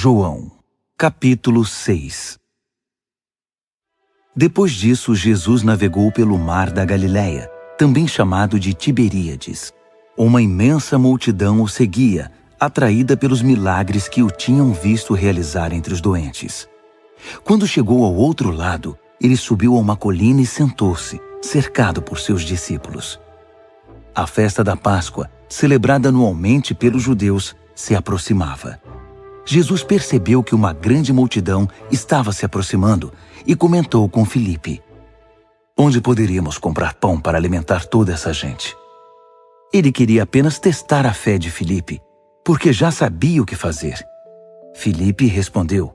João, capítulo 6. Depois disso, Jesus navegou pelo mar da Galileia, também chamado de Tiberíades. Uma imensa multidão o seguia, atraída pelos milagres que o tinham visto realizar entre os doentes. Quando chegou ao outro lado, ele subiu a uma colina e sentou-se, cercado por seus discípulos. A festa da Páscoa, celebrada anualmente pelos judeus, se aproximava. Jesus percebeu que uma grande multidão estava se aproximando e comentou com Filipe: "Onde poderíamos comprar pão para alimentar toda essa gente?" Ele queria apenas testar a fé de Filipe, porque já sabia o que fazer. Filipe respondeu: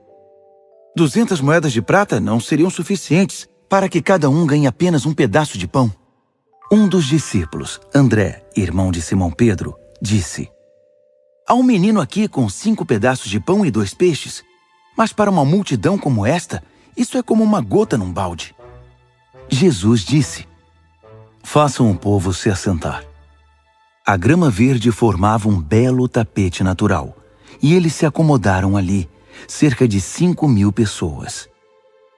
200 moedas de prata não seriam suficientes para que cada um ganhe apenas um pedaço de pão. Um dos discípulos, André, irmão de Simão Pedro, disse: "Há um menino aqui com 5 pedaços de pão e 2 peixes, mas para uma multidão como esta, isso é como uma gota num balde." Jesus disse: "Façam o povo se assentar." A grama verde formava um belo tapete natural, e eles se acomodaram ali, cerca de 5.000 pessoas.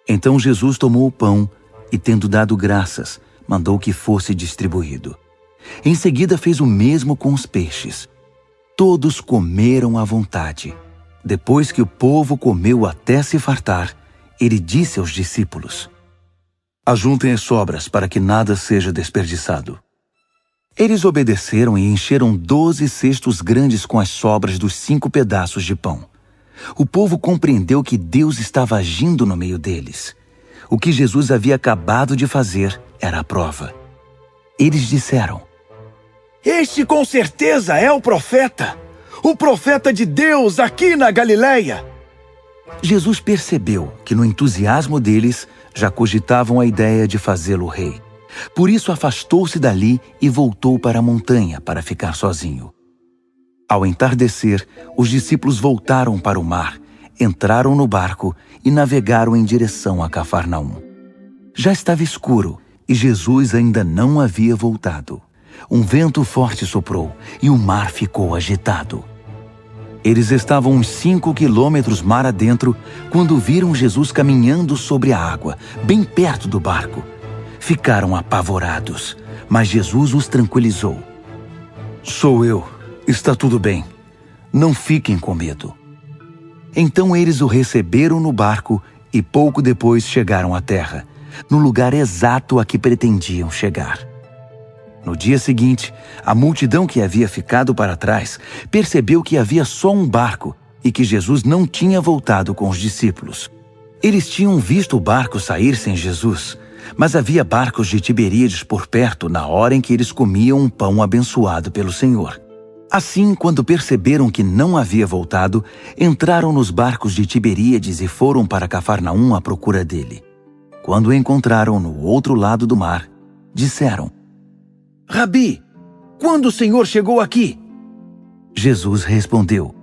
Então Jesus tomou o pão e, tendo dado graças, mandou que fosse distribuído. Em seguida fez o mesmo com os peixes. Todos comeram à vontade. Depois que o povo comeu até se fartar, ele disse aos discípulos: "Ajuntem as sobras para que nada seja desperdiçado." Eles obedeceram e encheram 12 cestos grandes com as sobras dos 5 pedaços de pão. O povo compreendeu que Deus estava agindo no meio deles. O que Jesus havia acabado de fazer era a prova. Eles disseram: "Este com certeza é o profeta de Deus aqui na Galileia." Jesus percebeu que no entusiasmo deles já cogitavam a ideia de fazê-lo rei. Por isso afastou-se dali e voltou para a montanha para ficar sozinho. Ao entardecer, os discípulos voltaram para o mar, entraram no barco e navegaram em direção a Cafarnaum. Já estava escuro e Jesus ainda não havia voltado. Um vento forte soprou e o mar ficou agitado. Eles estavam uns 5 quilômetros mar adentro quando viram Jesus caminhando sobre a água, bem perto do barco. Ficaram apavorados, mas Jesus os tranquilizou. "Sou eu, está tudo bem. Não fiquem com medo." Então eles o receberam no barco e pouco depois chegaram à terra, no lugar exato a que pretendiam chegar. No dia seguinte, a multidão que havia ficado para trás percebeu que havia só um barco e que Jesus não tinha voltado com os discípulos. Eles tinham visto o barco sair sem Jesus, mas havia barcos de Tiberíades por perto na hora em que eles comiam um pão abençoado pelo Senhor. Assim, quando perceberam que não havia voltado, entraram nos barcos de Tiberíades e foram para Cafarnaum à procura dele. Quando o encontraram no outro lado do mar, disseram: "Rabi, quando o Senhor chegou aqui?" Jesus respondeu: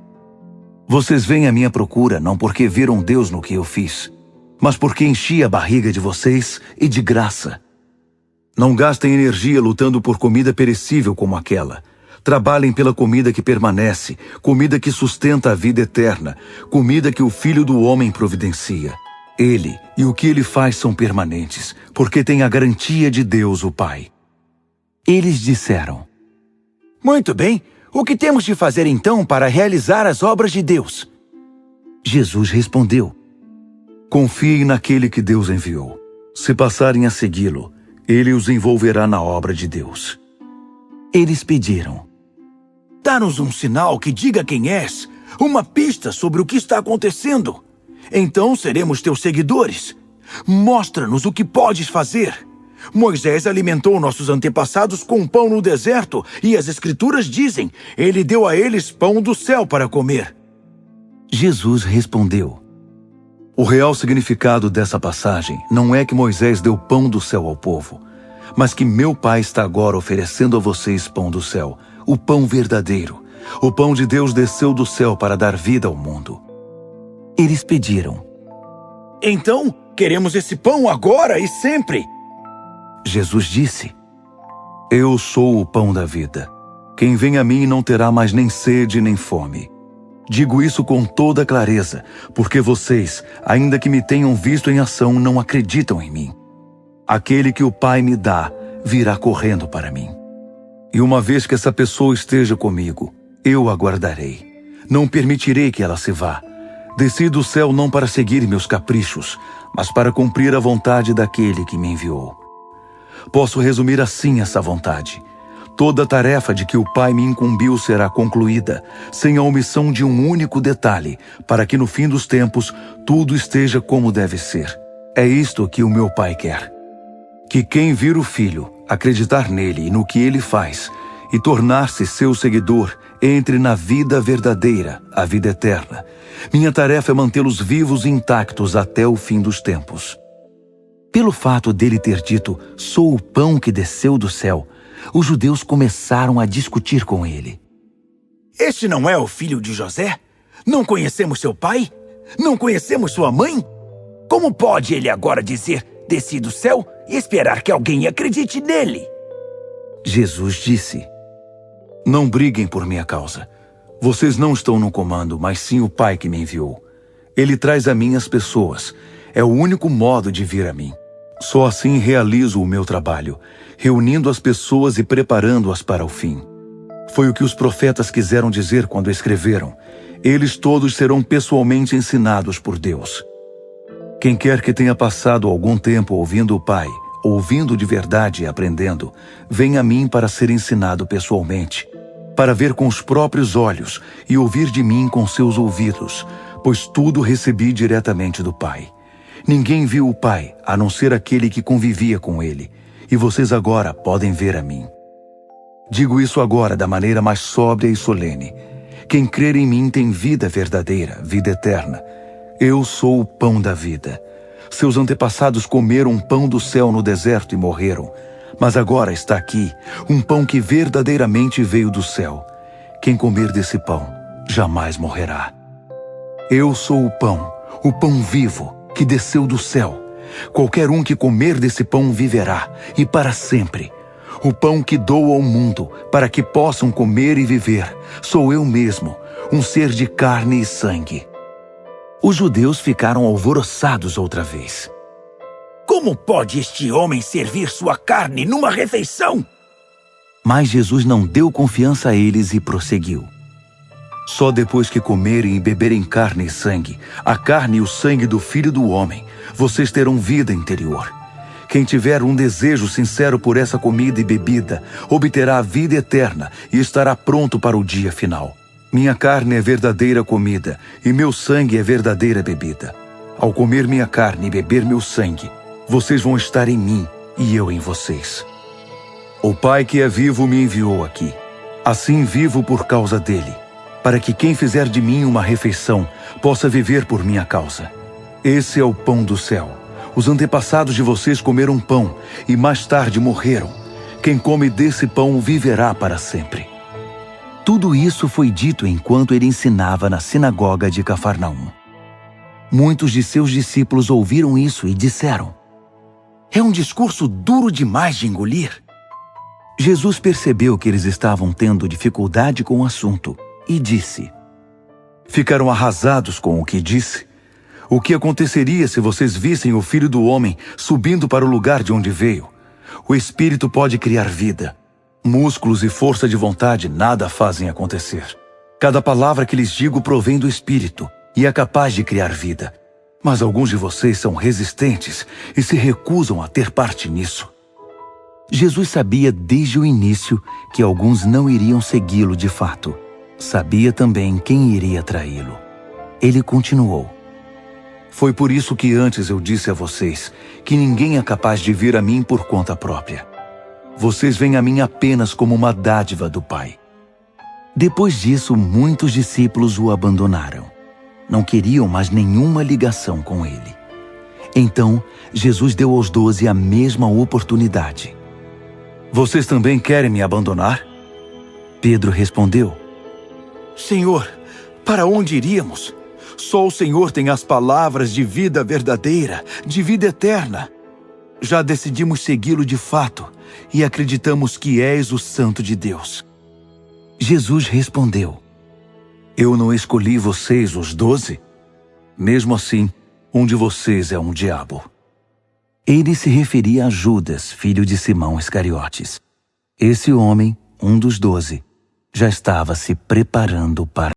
"Vocês vêm à minha procura não porque viram Deus no que eu fiz, mas porque enchi a barriga de vocês e de graça. Não gastem energia lutando por comida perecível como aquela. Trabalhem pela comida que permanece, comida que sustenta a vida eterna, comida que o Filho do Homem providencia. Ele e o que ele faz são permanentes, porque tem a garantia de Deus o Pai." Eles disseram: "Muito bem, o que temos de fazer então para realizar as obras de Deus?" Jesus respondeu: "Confiem naquele que Deus enviou. Se passarem a segui-lo, ele os envolverá na obra de Deus." Eles pediram: "Dá-nos um sinal que diga quem és, uma pista sobre o que está acontecendo. Então seremos teus seguidores. Mostra-nos o que podes fazer. Moisés alimentou nossos antepassados com pão no deserto, e as Escrituras dizem: ele deu a eles pão do céu para comer." Jesus respondeu: "O real significado dessa passagem não é que Moisés deu pão do céu ao povo, mas que meu Pai está agora oferecendo a vocês pão do céu, o pão verdadeiro. O pão de Deus desceu do céu para dar vida ao mundo." Eles pediram: "Então, queremos esse pão agora e sempre." Jesus disse: "Eu sou o pão da vida. Quem vem a mim não terá mais nem sede nem fome. Digo isso com toda clareza, porque vocês, ainda que me tenham visto em ação, não acreditam em mim. Aquele que o Pai me dá, virá correndo para mim. E uma vez que essa pessoa esteja comigo, eu aguardarei. Não permitirei que ela se vá. Desci do céu não para seguir meus caprichos, mas para cumprir a vontade daquele que me enviou. Posso resumir assim essa vontade. Toda a tarefa de que o Pai me incumbiu será concluída, sem a omissão de um único detalhe, para que no fim dos tempos tudo esteja como deve ser. É isto que o meu Pai quer. Que quem vir o Filho, acreditar nele e no que ele faz, e tornar-se seu seguidor, entre na vida verdadeira, a vida eterna. Minha tarefa é mantê-los vivos e intactos até o fim dos tempos. Pelo fato dele ter dito, sou o pão que desceu do céu, os judeus começaram a discutir com ele. Este não é o filho de José? Não conhecemos seu pai? Não conhecemos sua mãe? Como pode ele agora dizer, desci do céu, e esperar que alguém acredite nele? Jesus disse, não briguem por minha causa. Vocês não estão no comando, mas sim o Pai que me enviou. Ele traz a mim as pessoas. É o único modo de vir a mim. Só assim realizo o meu trabalho, reunindo as pessoas e preparando-as para o fim. Foi o que os profetas quiseram dizer quando escreveram. Eles todos serão pessoalmente ensinados por Deus. Quem quer que tenha passado algum tempo ouvindo o Pai, ouvindo de verdade e aprendendo, vem a mim para ser ensinado pessoalmente, para ver com os próprios olhos e ouvir de mim com seus ouvidos, pois tudo recebi diretamente do Pai. Ninguém viu o Pai, a não ser aquele que convivia com ele, e vocês agora podem ver a mim. Digo isso agora da maneira mais sóbria e solene. Quem crer em mim tem vida verdadeira, vida eterna. Eu sou o pão da vida. Seus antepassados comeram pão do céu no deserto e morreram. Mas agora está aqui um pão que verdadeiramente veio do céu. Quem comer desse pão jamais morrerá. Eu sou o pão vivo que desceu do céu. Qualquer um que comer desse pão viverá, e para sempre. O pão que dou ao mundo, para que possam comer e viver, sou eu mesmo, um ser de carne e sangue. Os judeus ficaram alvoroçados outra vez. Como pode este homem servir sua carne numa refeição? Mas Jesus não deu confiança a eles e prosseguiu. Só depois que comerem e beberem carne e sangue, a carne e o sangue do Filho do Homem, vocês terão vida interior. Quem tiver um desejo sincero por essa comida e bebida, obterá a vida eterna e estará pronto para o dia final. Minha carne é verdadeira comida e meu sangue é verdadeira bebida. Ao comer minha carne e beber meu sangue, vocês vão estar em mim e eu em vocês. O Pai que é vivo me enviou aqui. Assim vivo por causa dele, para que quem fizer de mim uma refeição possa viver por minha causa. Esse é o pão do céu. Os antepassados de vocês comeram pão e mais tarde morreram. Quem come desse pão viverá para sempre. Tudo isso foi dito enquanto ele ensinava na sinagoga de Cafarnaum. Muitos de seus discípulos ouviram isso e disseram: é um discurso duro demais de engolir. Jesus percebeu que eles estavam tendo dificuldade com o assunto e disse: ficaram arrasados com o que disse? O que aconteceria se vocês vissem o Filho do Homem subindo para o lugar de onde veio? O Espírito pode criar vida. Músculos e força de vontade nada fazem acontecer. Cada palavra que lhes digo provém do Espírito e é capaz de criar vida. Mas alguns de vocês são resistentes e se recusam a ter parte nisso. Jesus sabia desde o início que alguns não iriam segui-lo de fato. Sabia também quem iria traí-lo. Ele continuou: foi por isso que antes eu disse a vocês que ninguém é capaz de vir a mim por conta própria. Vocês vêm a mim apenas como uma dádiva do Pai. Depois disso, muitos discípulos o abandonaram. Não queriam mais nenhuma ligação com ele. Então, Jesus deu aos 12 a mesma oportunidade. Vocês também querem me abandonar? Pedro respondeu: Senhor, para onde iríamos? Só o Senhor tem as palavras de vida verdadeira, de vida eterna. Já decidimos segui-lo de fato e acreditamos que és o Santo de Deus. Jesus respondeu: Eu não escolhi vocês, os 12? Mesmo assim, um de vocês é um diabo. Ele se referia a Judas, filho de Simão Iscariotes. Esse homem, um dos 12, já estava se preparando para